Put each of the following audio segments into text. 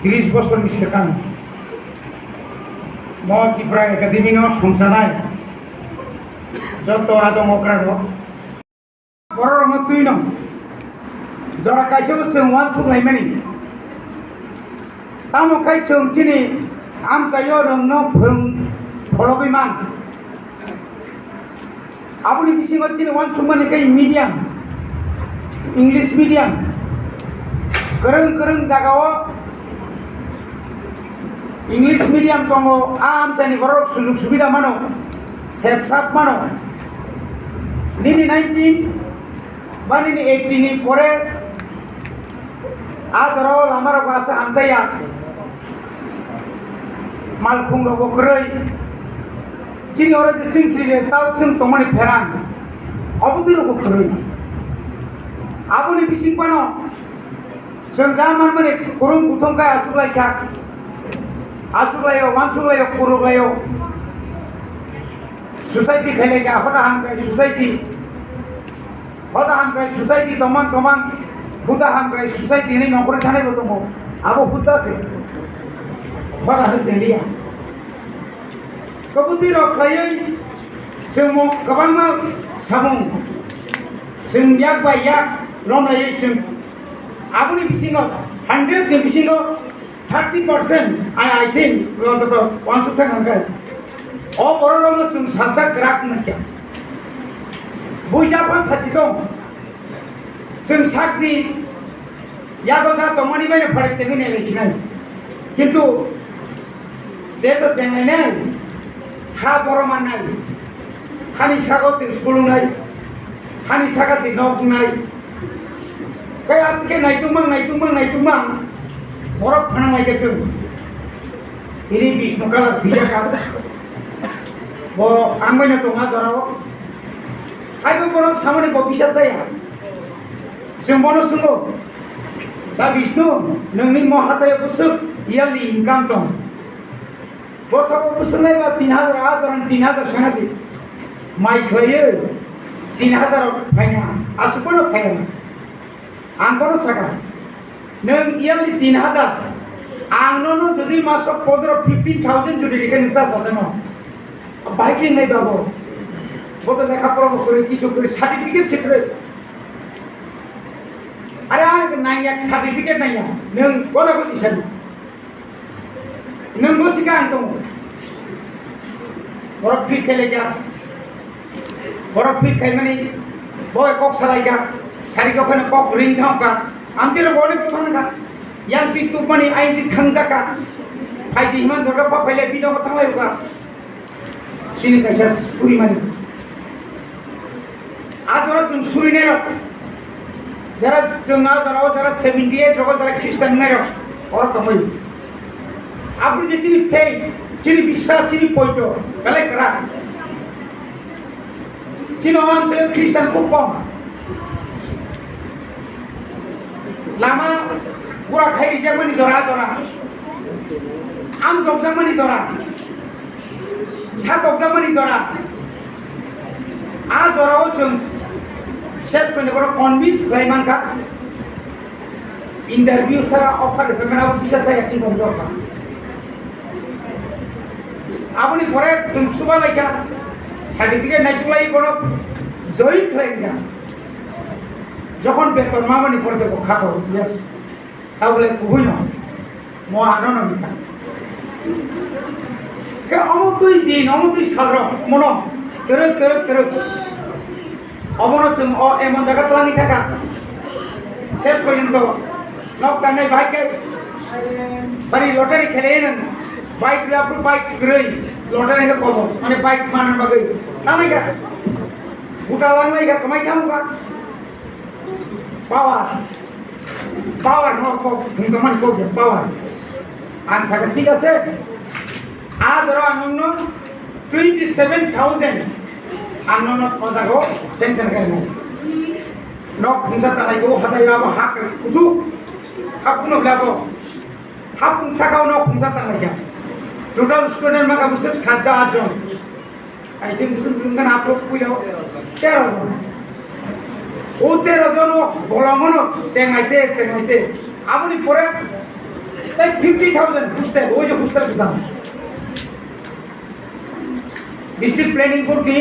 30 বছরनि सिगां tipprah academy संसानाय joto adong kokrok borok matui nong jora kaisa जों wan khaimani tamo kai जों chini am chayo rong no phung pokgwi man abuni bisingo chini wan mani kai medium English medium kereng jagao English medium tongo am chani borok sujug subida mano sep mano nini 19 ba nini 18 ni pore ajaro lamaro asa amtaya malkhung rogo krei chini ore je singkri re tau sing tomani pheran obudi rogo krei abuni bising pano जों zaman mane kurung kuthong kai asuklayo wansulayo kuruglayo society khalega hoda hamkai society tomang huda hamkai society ni nokore thane botomo abo huda se hoda hase liya kabuti rokhlayai जों mo kabangma samung जों yak by yak romlayai जों abuni bisingo 100 ni bisingo 30% I think we want to want to thank guys all borok जों सानसा ग्राक नखया बुइजाफा सासि दं जों साकनि यागो जा तमानि बायनो फरे चेंगि ने लेखिनाय किन्तु जेतो चेंगायने हा बरो माननाय हानि सागो जों स्कुलुंनाय हानि सागा जों नखनाय kai atke naitumang borok phanang ke जों ini Vishnu kala thiya ka bo ambaina tonga jorao aibo borok samane bo bisa saya जों bono sungo da Vishnu nongni mohataya busuk yearly income tong bosako busunai ba 3000 ajaran 3000 sanati mai khlayo 3000 phaina aspono phaina angkono saka neng yearly 3000 angnono jodi masok 15,000 jodi likan sa sajano biking nai babo boto lekha pora kore kichu kore certificate sekre are nai ek certificate nai neng bola ko isani neng mo sika antong borok fit khele kya borok fit khaimani boy kok salai kya sari ko khane kok ring thang ka amtiro bone ko thang ka yang ti tupani ai ti thang ka ai ti himan dodo pa phale bido ko thang lai ka sini kaisa puri mani ajora chung suri ne ro jara chung ajora jara 78 ro jara christian ne ro or kamai apni je chini faith chini বিশ্বাস chini poito kale kara chino am se christian ko kom lama pura khairi jamani jora am jok jamani jora satok jamani jora a jora o chung শেষ পর্যন্ত বড় convince ক্লাইমান কা interview সারা offer ফেমেনা বিশ্বাস একই বন্ধ কা আপনি পরে সুবা লাইকা সার্টিফিকেট নাই তুলাই বড় জয়েন্ট লাইকা যখন বেতন মামানি পড়তে খাটো ইয়েস তাহলে কই না মহানন বিকা কে অমতুই দিন অমতুই সার মন তেরক অমন চুং অ এমন জায়গা তলানি থাকা শেষ পর্যন্ত লকডাউন নাই বাইকে বাড়ি লটারি খেলে নেন বাইক আপনি বাইক রই লটারি কে কব মানে বাইক মানন বাগে তাই গা গোটা লাংলাই গা কমাই থামুকা পাওয়ার নো কো হিন্দমান কো পাওয়ার আনসার ঠিক আছে আজ র অনন্য 27000 annono odago sensen kene nok bisa talaigo hatayo abo hak usu hakuno blabo hakun sakao nok bisa talaiga total student maka busuk 7 jon I think busuk kan apro puyo 13 jon o 13 jon bolamono sengaite abuni pore তাই 50,000 hostel ওই যে hostel কিসাম district planning board নি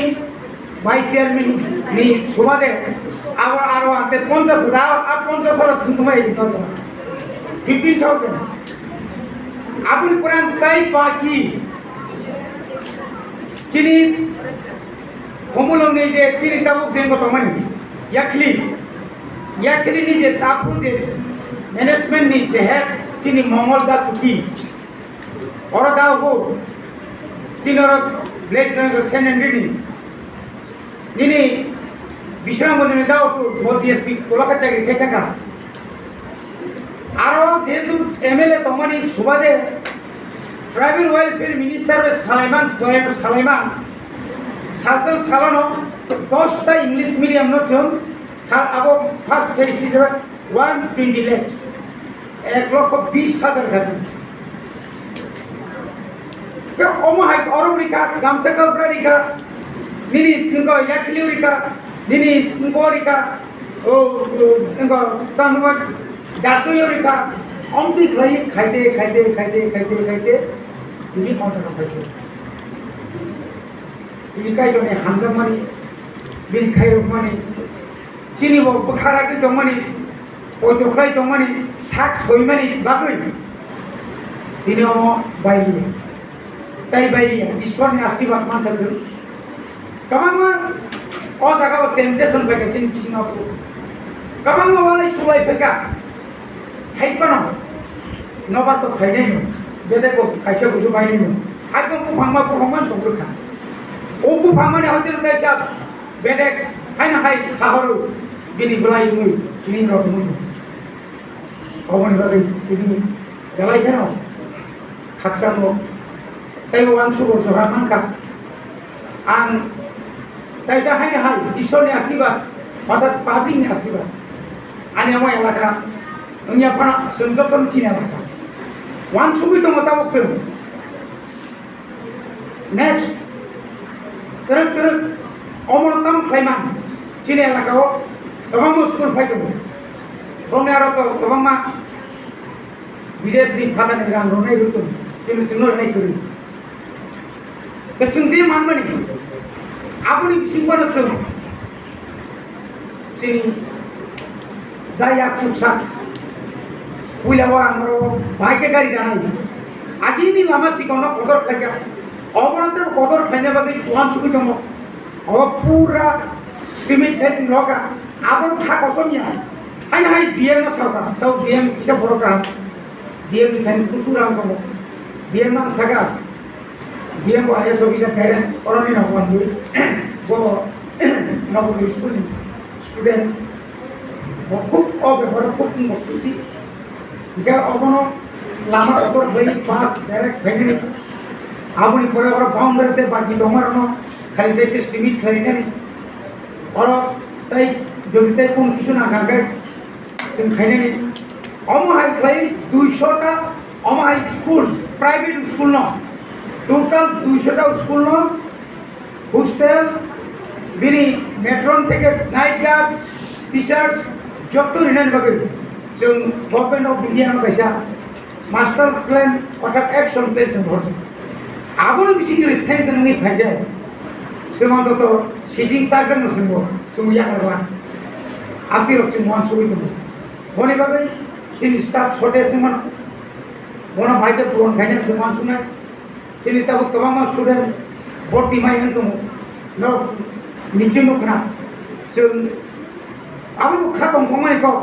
vice chairman নি সুবাদে আবার আরো আনতে 50,000 আর 50,000 তোমায় এই দিতে 15,000 আপনি পুরান তাই বাকি চিনি কমলং নেই যে চিনি tabuk যেন তোমানি ইয়াকলি নি যে tabuk যে ম্যানেজমেন্ট নি যে হেড চিনি মঙ্গলদা চুকি ওরা দাও গো চিনর ব্লেজ সেনেন্ডি নিনি বিশ্রাম বদনে দাও তো ডিএসপি কলকাতা চাকরি থেকে থাকা আরো যেহেতু এমএলএ তোমানি সুবাদে ট্রাইবেল ওয়েলফেয়ার মিনিস্টার সালাইমান সালসাল সালানো 10টা ইংলিশ মিডিয়াম নচন আবো ফার্স্ট ফেজ হিসেবে 120 লাখ 1,20,000 গাছ অমহাই অরবরিকা গামসাকা উপ্রারিকা নিনি ইনকো ইয়াকলিউরিকা নিনি ইনকোরিকা ও ইনকো তানুমা দাসয়রিকা অমতি খাইতে তুমি কন্টাক্ট পাইছো তুমি কাইজনে হামজামানি বিন খাইরমানি চিনি বখারাকি দমানি ওই দখলাই দমানি সাক সইমানি বাগৈ তিনি অম বাইলি তাই বাইলি ঈশ্বরনি আশীর্বাদ মানতাছে কামাংমা ও জায়গা টেম্পটেশন ফেকে চিনি কিসিং অফ কামাংমা ওয়ালাই সুলাই ফেকা হাইপানো নবার তো খাইনাই নো বেদে কো কাইসা বুঝু বাইনি নো হাইপন কো ফাংমা তো রখা ও কো ফাংমানে হইতে তাইছা বেদে হাইনা হাই সাহরু বিনি বলাই মুই বিনি রক মুই অবনি বাগে বিনি গলাই কেন খাকসানো তাই ওয়ান সুবর জহা মানকা আং তাইটা হাইনা হাই ঈশ্বরনি আশীর্বাদ অর্থাৎ পাপিনি আশীর্বাদ আনি আমার এলাকা উনি আপনার সংযতন চিনে রাখা ওয়ান সুবি তো মোতাবক ছিল নেক্সট তেরক অমরতম খাইমানি চিনে এলাকাও তখন স্কুল ফাইতো বনে আরো তো তখন মা বিদেশ দি ফাদা নেই রান রনাই রুসুন কিন্তু সিংহর নাই করি তো চিংজি মানবানি আপনি সিংহর ছিল চিনি যাই এক সুখসা পুইলাও আমার ভাইকে গাড়ি জানাই আগে নি লামা শিখানো কদর খাইকা অবরতের কদর খাইনে বাকি ওয়ান সুখি দম ও পুরা সিমিট খাইছিন রকা আবার খা কসমিয়া হাই হাই ডিএম না সরকার তাও ডিএম কিসা বড়কা ডিএম খান কুসুরাম কম ডিএম না সাগা ডিএম को आईएएस ऑफिसर कह रहे हैं और नहीं ना हुआ वो नौकरी स्कूल स्टूडेंट वो खूब और खूब खुशी क्या अपनो लामा कदर भाई पास डायरेक्ट फैमिली आपनी पड़े और बाउंडर ते बाकी डोमर नो खाली देश लिमिट खाली नहीं और ताई जो बिते कौन किसी ना खाकर सिम खाने नहीं अमो हाई खाई 200टा अमो हाई स्कूल प्राइवेट स्कूल नो टोटल 200टा स्कूल नो हॉस्टल बिनी मेट्रोन थे के नाइट गार्ड टीचर्स जोतो रिनाइन बगे जों गभर्नमेंट अफ इंडिया नो कैसा मास्टर प्लान अर्थात एक्शन प्लान जों हरसे आबोनो बिसिनि सेन्स नङै फायदा जों तो सिजिं साजों जों यागरवा आति रचि मन सुबि दं बने बगे सिनि स्टाफ शॉर्टेज मन बना भाइते पुरन खाइने जों मान सुनाय सिनि ताबो गोबां स्टुडेन्ट भर्ति मायन दं न निजे नखना जों आबो खातम खमायखौ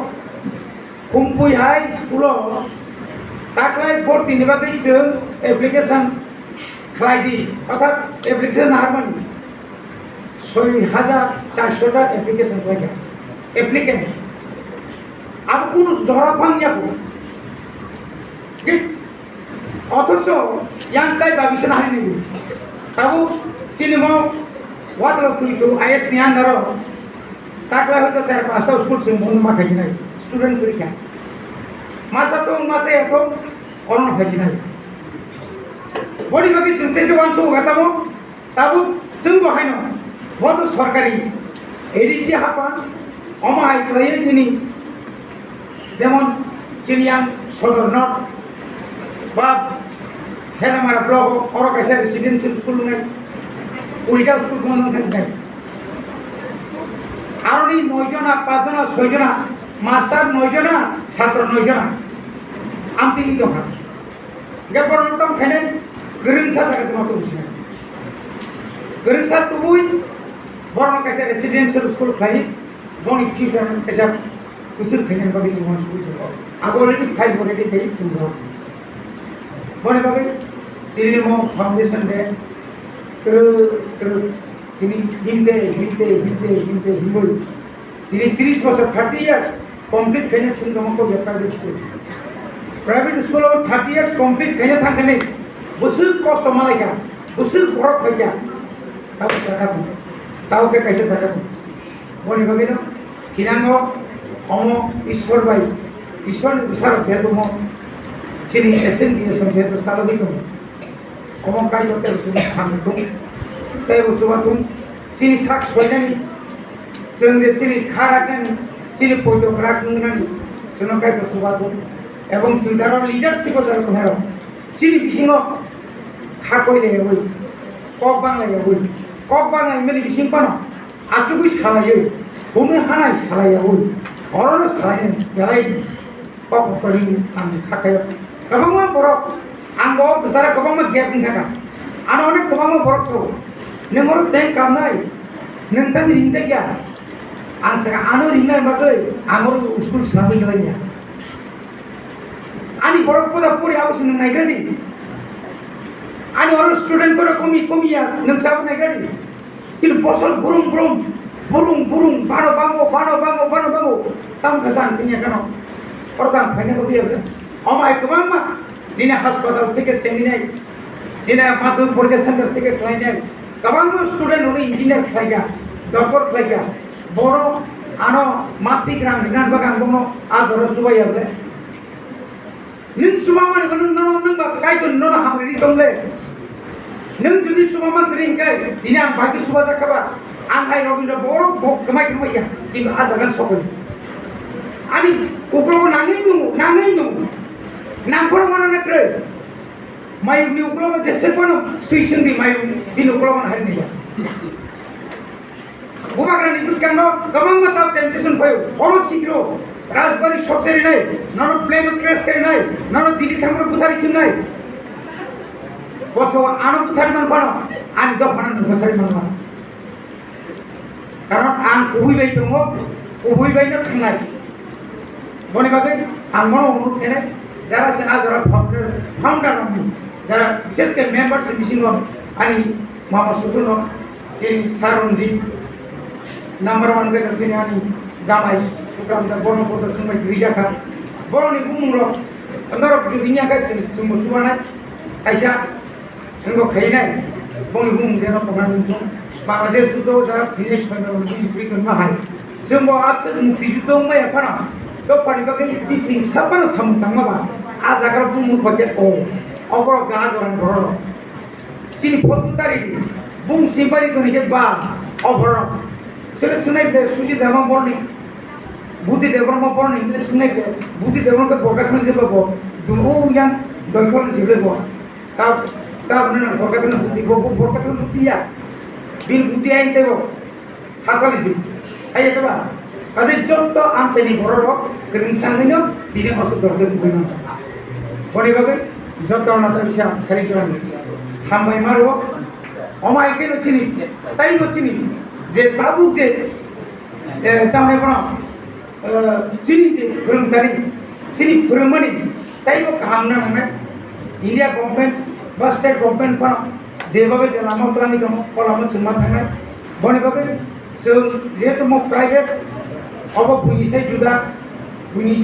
कुम्पुई हाई स्कूल ताकलाय भर्ति नि बागै जों एप्लिकेशन खालायदि अर्थात एप्लिकेशन हारमानि 6,400টা एप्लिकेशन खालायगा एप्लिकेंट अब কোনো জরা ভাঙিয়া পড়ে অথচ ইয়াংটাই বাবিসনা হারি নিবি তাবু চিনিমো ওয়াতলো তুই তো আইএস নিয়ান ধরো তাকলাই হয়তো 4-5টা স্কুল সিম বন্ধ মাখাইছি নাই স্টুডেন্ট পরীক্ষা মাসা তো মাসে এখন করোনা হয়েছে নাই বডি বাকি চিন্তে যে ওয়ান সো গাতামো তাবু जों बहायनो बहुत सरकारी एडिसि हापा अमाहाय खालायो दिनै जेमन चिनियां सदर नर्थ বা হেলামারা ব্লক অরো কাইসা রেসিডেন্সিয়াল স্কুল নাই উল্টা স্কুল বন্ধ থাকছে আর এই 9 জনা 5 জনা 6 জনা মাস্টার 9 জনা ছাত্র 9 জনা আমতি দিতে হয় গেপর নতম খানে গরিনসা জায়গা মতো বুঝি গরিনসা তুবুই বড় কাছে রেসিডেন্সিয়াল স্কুল খাই বনি ফিউচার কাছে উসুল খাইনে বাকি জীবন স্কুল আগে অলরেডি খাই অলরেডি খাই সুন্দর বনে বাকি তিনি মো ফাউন্ডেশন দে তিনি হিন্দে হিম্বই তিনি 30 বছর 30 ইয়ার্স কমপ্লিট খাইনে সুন্দর মতো ব্যাপার school private school 30 years complete kayaknya thangkane busuk kosto malaika busuk borok kaya tahu cakap tahu ke kaisa cakap boleh bagino tinango ohmo ishwar bai ishwar besar jeto mo chini esen dia som jeto salo gitu ohmo kai jote busuk kham tu tei busuk tu sini sak soyani senge chini kharakani chini poito krak nungani sono kai busuk tu এবং ফিউচাৰৰ লিডাৰশ্বিপৰ যাৰ কথা চিনি বিচিং খা কইলে হই cock বাংলায় হই cock বাংলায় মানে বিচিং পানো আসুগুই সালাইয়ে কোনে হানাই সালাইয়া হই অরণ সালাই গলাই কক করি আমি থাকায় গোबां বরক आं बाव बेसारा गोबां गेप थाका आं अनेक गोबां बरक सो नोंर सें खालामनाय नोंथांनि रिंजाया आं सागा आनो रिंनाय बागै आंर स्कुल साबि गलाया ani borok pada puri aus nang naigani ani orang student ko komi ya nang sab naigani kil bosol burung bano tam kasan tinya kano organ phane ko biya amai kemama dina hospital থেকে seminar dina মাধ্যমিক পরীক্ষা centre থেকে training কবাং student হলো engineer খাইয়া doctor খাইয়া বড় আনো মাসিক রাম বিজ্ঞান বাগান বনো আজ ধরো সুবাই হবে नों सुमामानि नों कायदो नों हामरि दंले नों जुदि सुमामा ग्रिंकाय दिना आं बाकी सुबा जाखाबा आं हाय रबिन्द्र बर कमाय कमाया किन्तु आजागान सकल आनि उग्रब नाङै नु नामफोर माना नक्रे मायुनि उग्रब जेसेबनो सुइसुंदि मायु दिन उग्रब हारिनिया बुबाग्रानि बुसकानो गोबां माता टेम्पटेशन फयो हरो सिग्रो राजबारी सकसेरि नाय नन प्लेन क्रेश करि नाय नन दिल्ली थांग्रो बुथारि किम नाय बसो आनो बुथारि मान पानो आनि द फाना बुथारि मान मा कारण आं उबैबाय दङ उबैबायनो थांनाय बनि बागै आं मनो अनुरोध खालामनाय যারা আছে আজরা ফাউন্ডার যারা বিশেষ করে মেম্বারস মিশিং আনি মামা সুতুন তিনি সারনজি নাম্বার 1 বেকার তিনি আনি জামাই সুকাম দা বড় বড় সময় রিখা বড়নি বুমুর norok judinya kan semua suara kaisa engko khainai boni bum jeno paman itu Bangladesh judo jara finish hono berikan mahal semua asal mukti judo mai apa to pani bagai tipping sapana samtang ma ajagar bum khoje o ogro ga doran boro chini fotu tari bum simpari to ni ba ogro sele sunai be suji dama borni बुद्धि देवरम पढ़ने English सुनने के बुद्धि देवरम का production से बबो दुनो यान दखल जिले बो तब ने प्रोडक्शन बुद्धि को प्रोडक्शन बुद्धि या बिन बुद्धि आइन देबो हासालिसि आइ तबा काजे जोतो आम चेनि बररो ग्रिन सांगिनो दिने असु दरदे बुइनो बनि बागे जोतो न तबिसा सारि जन हामबाय मारो अमाय के नचिनि ताइ नचिनि जे tabuk जे ताउने बन sini burung tadi sini burung mani tapi kok kaham na India government bus state government pun jebabe jelama pelani kamu kalau mau cuma tangan boleh bagai so dia tu mau private apa bunyi saya juda bunyi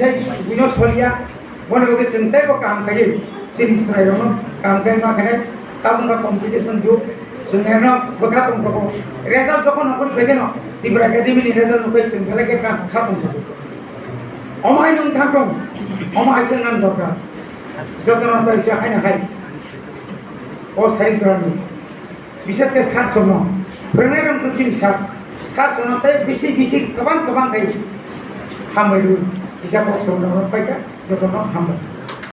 solia boleh bagai cinta kok kaham kaya sini serai orang kaham kaya makanya tahu nggak competition jo sebenarnya bekat untuk result jokon aku begini tipprah academy ni result nukai cinta lagi kan khapun omai nung thangkong omai dengan dokter joto nang tahu siapa yang hai oh sari surani bisa ke sat sono beneran tu sini sat sono tapi bisi kabang kai hambai bisa kok sono apa ya joto nang hambai